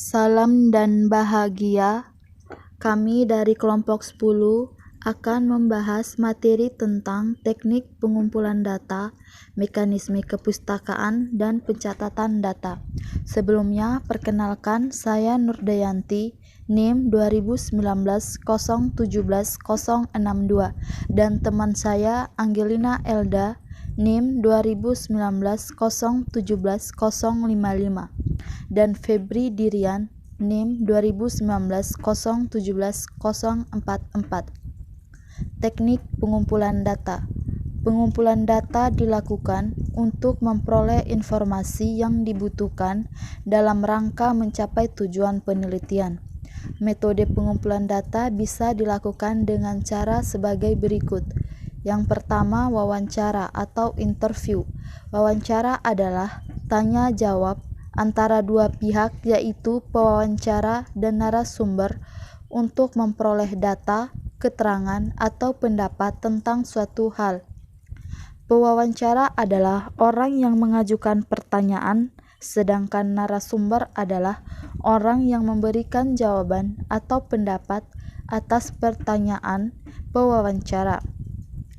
Salam dan bahagia. Kami dari kelompok 10 akan membahas materi tentang teknik pengumpulan data, mekanisme kepustakaan, dan pencatatan data. Sebelumnya, perkenalkan saya Nurdayanti, NIM 2019-017-062, dan teman saya Angelina Elda, NIM 2019-017-055, dan Febri Dirian, NIM 2019-017-044. Teknik pengumpulan data. Pengumpulan data dilakukan untuk memperoleh informasi yang dibutuhkan dalam rangka mencapai tujuan penelitian. Metode pengumpulan data bisa dilakukan dengan cara sebagai berikut. Yang pertama, wawancara atau interview. Wawancara adalah tanya jawab antara dua pihak, yaitu pewawancara dan narasumber, untuk memperoleh data, keterangan, atau pendapat tentang suatu hal. Pewawancara adalah orang yang mengajukan pertanyaan, sedangkan narasumber adalah orang yang memberikan jawaban atau pendapat atas pertanyaan pewawancara.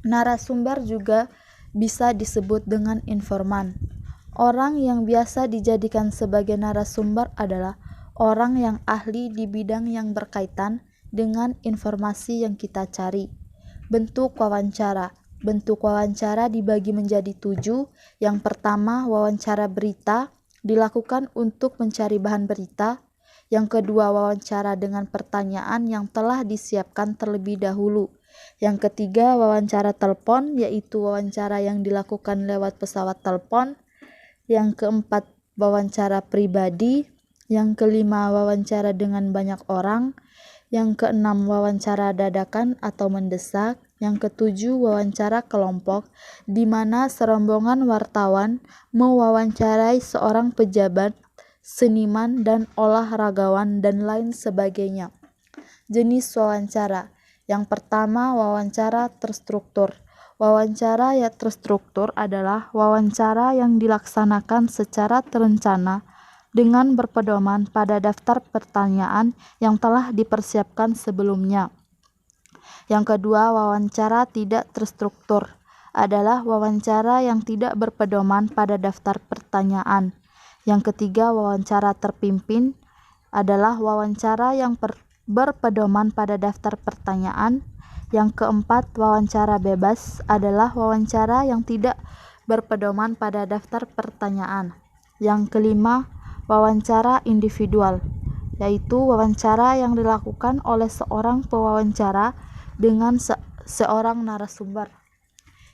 Narasumber juga bisa disebut dengan informan. Orang yang biasa dijadikan sebagai narasumber adalah orang yang ahli di bidang yang berkaitan dengan informasi yang kita cari. Bentuk wawancara. Bentuk wawancara dibagi menjadi 7. Yang pertama, wawancara berita, dilakukan untuk mencari bahan berita. Yang kedua, wawancara dengan pertanyaan yang telah disiapkan terlebih dahulu. Yang ketiga, wawancara telepon, yaitu wawancara yang dilakukan lewat pesawat telepon. Yang keempat, wawancara pribadi. Yang kelima, wawancara dengan banyak orang. Yang keenam, wawancara dadakan atau mendesak. Yang ketujuh, wawancara kelompok, di mana serombongan wartawan mewawancarai seorang pejabat, seniman, dan olahragawan, dan lain sebagainya. Jenis wawancara. Yang pertama, wawancara terstruktur. Wawancara yang terstruktur adalah wawancara yang dilaksanakan secara terencana dengan berpedoman pada daftar pertanyaan yang telah dipersiapkan sebelumnya. Yang kedua, wawancara tidak terstruktur adalah wawancara yang tidak berpedoman pada daftar pertanyaan. Yang ketiga, wawancara terpimpin adalah wawancara yang berpedoman pada daftar pertanyaan. Yang keempat, wawancara bebas adalah wawancara yang tidak berpedoman pada daftar pertanyaan. Yang kelima, wawancara individual, yaitu wawancara yang dilakukan oleh seorang pewawancara dengan seorang narasumber.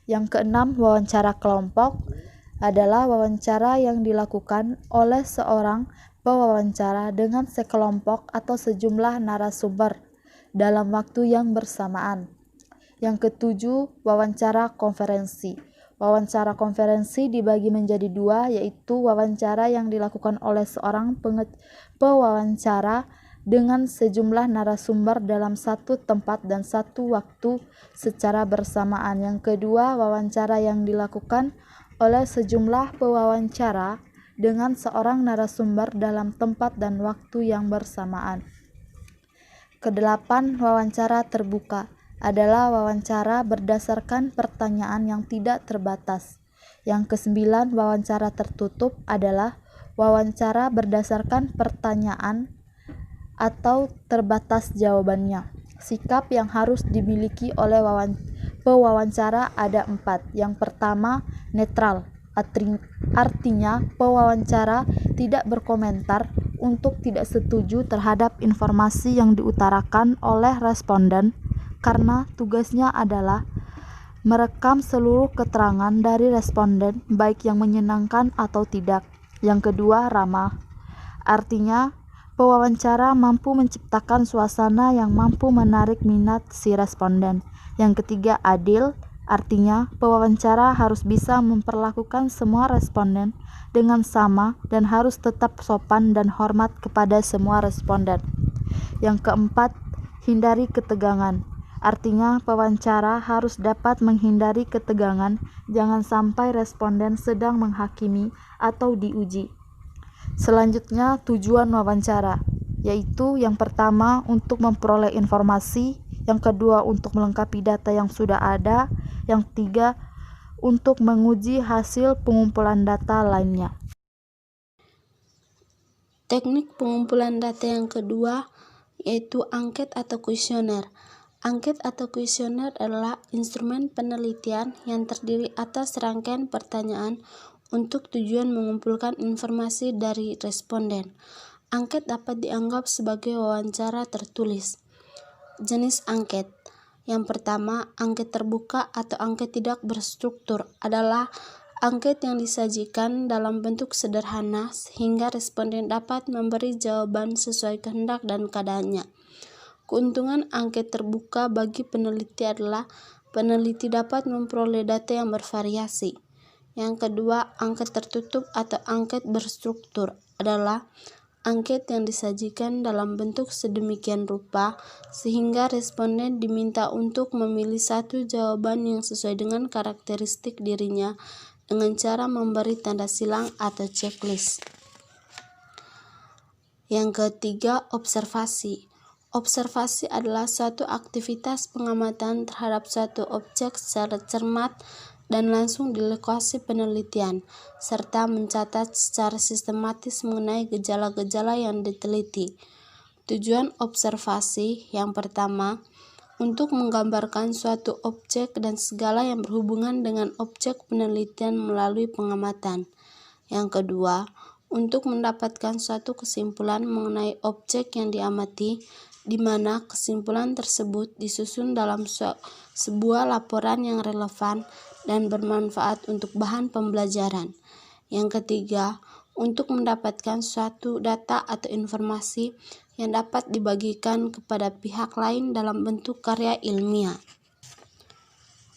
Yang keenam, wawancara kelompok adalah wawancara yang dilakukan oleh seorang pewawancara dengan sekelompok atau sejumlah narasumber dalam waktu yang bersamaan. Yang ketujuh, wawancara konferensi. Wawancara konferensi dibagi menjadi 2, yaitu wawancara yang dilakukan oleh seorang pewawancara dengan sejumlah narasumber dalam satu tempat dan satu waktu secara bersamaan. Yang kedua, wawancara yang dilakukan oleh sejumlah pewawancara dengan seorang narasumber dalam tempat dan waktu yang bersamaan. Kedelapan, wawancara terbuka adalah wawancara berdasarkan pertanyaan yang tidak terbatas. Yang kesembilan, wawancara tertutup adalah wawancara berdasarkan pertanyaan atau terbatas jawabannya. Sikap yang harus dimiliki oleh pewawancara ada 4. Yang pertama, netral. Artinya, pewawancara tidak berkomentar untuk tidak setuju terhadap informasi yang diutarakan oleh responden, karena tugasnya adalah merekam seluruh keterangan dari responden, baik yang menyenangkan atau tidak. Yang kedua, ramah. Artinya, pewawancara mampu menciptakan suasana yang mampu menarik minat si responden. Yang ketiga, adil. Artinya, pewawancara harus bisa memperlakukan semua responden dengan sama dan harus tetap sopan dan hormat kepada semua responden. Yang keempat, hindari ketegangan. Artinya, pewawancara harus dapat menghindari ketegangan, jangan sampai responden sedang menghakimi atau diuji. Selanjutnya, tujuan wawancara, yaitu yang pertama untuk memperoleh informasi, yang kedua untuk melengkapi data yang sudah ada, yang ketiga untuk menguji hasil pengumpulan data lainnya. Teknik pengumpulan data yang kedua yaitu angket atau kuesioner. Angket atau kuesioner adalah instrumen penelitian yang terdiri atas rangkaian pertanyaan untuk tujuan mengumpulkan informasi dari responden. Angket dapat dianggap sebagai wawancara tertulis. Jenis angket. Yang pertama, angket terbuka atau angket tidak berstruktur adalah angket yang disajikan dalam bentuk sederhana sehingga responden dapat memberi jawaban sesuai kehendak dan keadaannya. Keuntungan angket terbuka bagi peneliti adalah peneliti dapat memperoleh data yang bervariasi. Yang kedua, angket tertutup atau angket berstruktur adalah angket yang disajikan dalam bentuk sedemikian rupa sehingga responden diminta untuk memilih satu jawaban yang sesuai dengan karakteristik dirinya dengan cara memberi tanda silang atau checklist. Yang ketiga, observasi. Observasi adalah suatu aktivitas pengamatan terhadap suatu objek secara cermat dan langsung di lokasi penelitian, serta mencatat secara sistematis mengenai gejala-gejala yang diteliti. Tujuan observasi yang pertama, untuk menggambarkan suatu objek dan segala yang berhubungan dengan objek penelitian melalui pengamatan. Yang kedua, untuk mendapatkan suatu kesimpulan mengenai objek yang diamati, di mana kesimpulan tersebut disusun dalam sebuah laporan yang relevan dan bermanfaat untuk bahan pembelajaran. Yang ketiga, untuk mendapatkan suatu data atau informasi yang dapat dibagikan kepada pihak lain dalam bentuk karya ilmiah.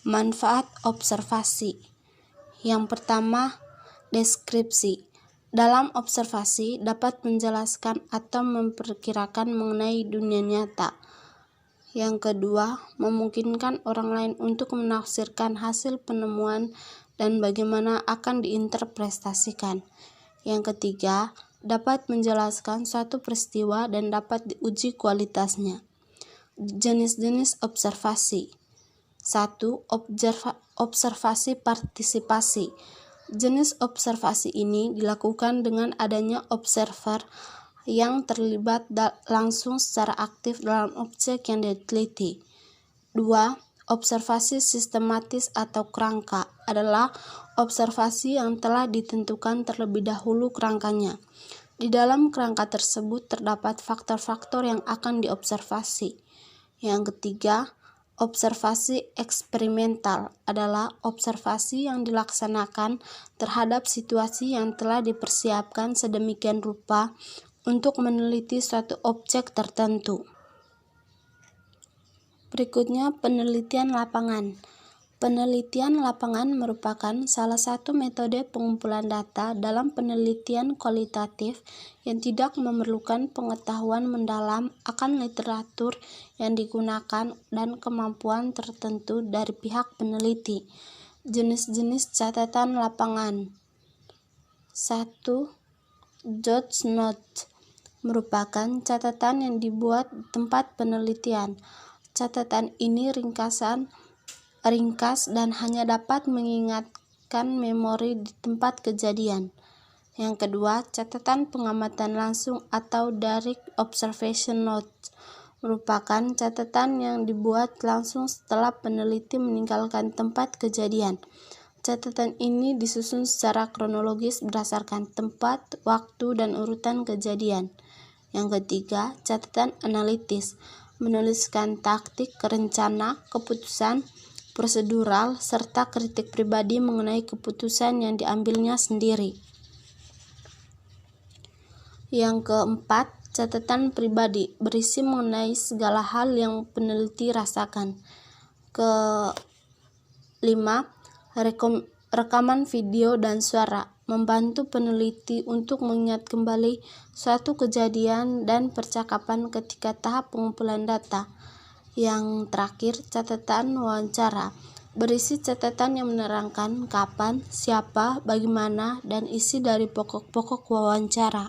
Manfaat observasi. Yang pertama, deskripsi. Dalam observasi dapat menjelaskan atau memperkirakan mengenai dunia nyata. Yang kedua, memungkinkan orang lain untuk menafsirkan hasil penemuan dan bagaimana akan diinterpretasikan. Yang ketiga, dapat menjelaskan suatu peristiwa dan dapat diuji kualitasnya. Jenis-jenis observasi. 1. Observasi partisipasi. Jenis observasi ini dilakukan dengan adanya observer yang terlibat langsung secara aktif dalam objek yang diteliti. 2. Observasi sistematis atau kerangka adalah observasi yang telah ditentukan terlebih dahulu kerangkanya. Di dalam kerangka tersebut terdapat faktor-faktor yang akan diobservasi. Yang ketiga, observasi eksperimental adalah observasi yang dilaksanakan terhadap situasi yang telah dipersiapkan sedemikian rupa untuk meneliti suatu objek tertentu. Berikutnya, penelitian lapangan. Penelitian lapangan merupakan salah satu metode pengumpulan data dalam penelitian kualitatif yang tidak memerlukan pengetahuan mendalam akan literatur yang digunakan dan kemampuan tertentu dari pihak peneliti. Jenis-jenis catatan lapangan. 1. Judge Note merupakan catatan yang dibuat di tempat penelitian. Catatan ini ringkas dan hanya dapat mengingatkan memori di tempat kejadian. Yang kedua, catatan pengamatan langsung atau direct observation note merupakan catatan yang dibuat langsung setelah peneliti meninggalkan tempat kejadian. Catatan ini disusun secara kronologis berdasarkan tempat, waktu, dan urutan kejadian. Yang ketiga, catatan analitis menuliskan taktik, rencana, keputusan, prosedural, serta kritik pribadi mengenai keputusan yang diambilnya sendiri. Yang keempat, catatan pribadi berisi mengenai segala hal yang peneliti rasakan. Kelima, rekaman video dan suara membantu peneliti untuk mengingat kembali suatu kejadian dan percakapan ketika tahap pengumpulan data. Yang terakhir, catatan wawancara berisi catatan yang menerangkan kapan, siapa, bagaimana, dan isi dari pokok-pokok wawancara.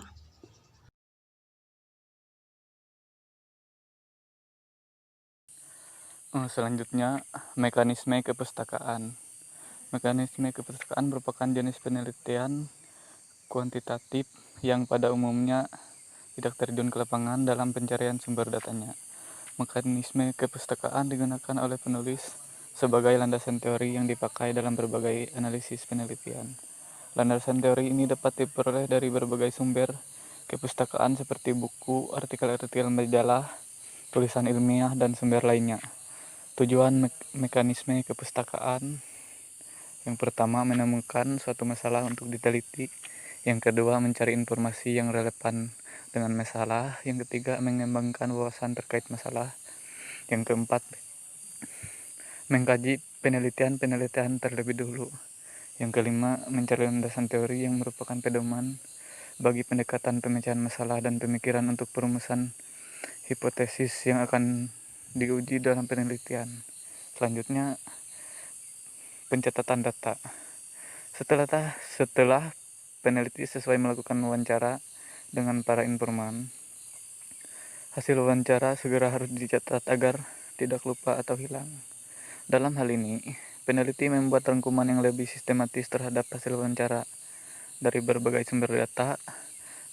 Selanjutnya, mekanisme kepustakaan. Mekanisme kepustakaan merupakan jenis penelitian kuantitatif yang pada umumnya tidak terjun ke lapangan dalam pencarian sumber datanya. Mekanisme kepustakaan digunakan oleh penulis sebagai landasan teori yang dipakai dalam berbagai analisis penelitian. Landasan teori ini dapat diperoleh dari berbagai sumber kepustakaan seperti buku, artikel-artikel majalah, tulisan ilmiah, dan sumber lainnya. Tujuan mekanisme kepustakaan: yang pertama, menemukan suatu masalah untuk diteliti. Yang kedua, mencari informasi yang relevan dengan masalah. Yang ketiga, mengembangkan wawasan terkait masalah. Yang keempat, mengkaji penelitian terlebih dulu. Yang kelima, mencari landasan teori yang merupakan pedoman bagi pendekatan pemecahan masalah dan pemikiran untuk perumusan hipotesis yang akan diuji dalam penelitian. Selanjutnya, pencatatan data. Setelah peneliti sesuai melakukan wawancara dengan para informan, hasil wawancara segera harus dicatat agar tidak lupa atau hilang. Dalam hal ini, peneliti membuat rangkuman yang lebih sistematis terhadap hasil wawancara. Dari berbagai sumber data,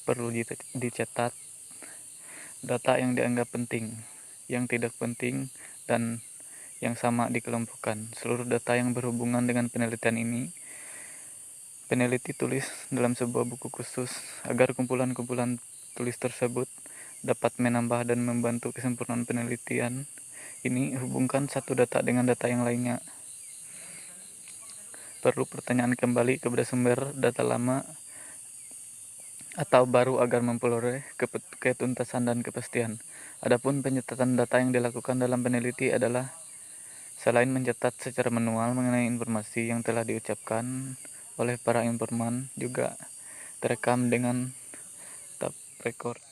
perlu dicatat data yang dianggap penting, yang tidak penting, dan yang sama dikelompokkan. Seluruh data yang berhubungan dengan penelitian ini peneliti tulis dalam sebuah buku khusus agar kumpulan-kumpulan tulis tersebut dapat menambah dan membantu kesempurnaan penelitian ini. Hubungkan satu data dengan data yang lainnya. Perlu pertanyaan kembali kepada sumber data lama atau baru agar memperoleh ketuntasan dan kepastian. Adapun pencatatan data yang dilakukan dalam peneliti adalah selain mencatat secara manual mengenai informasi yang telah diucapkan oleh para informan, juga terekam dengan tape record.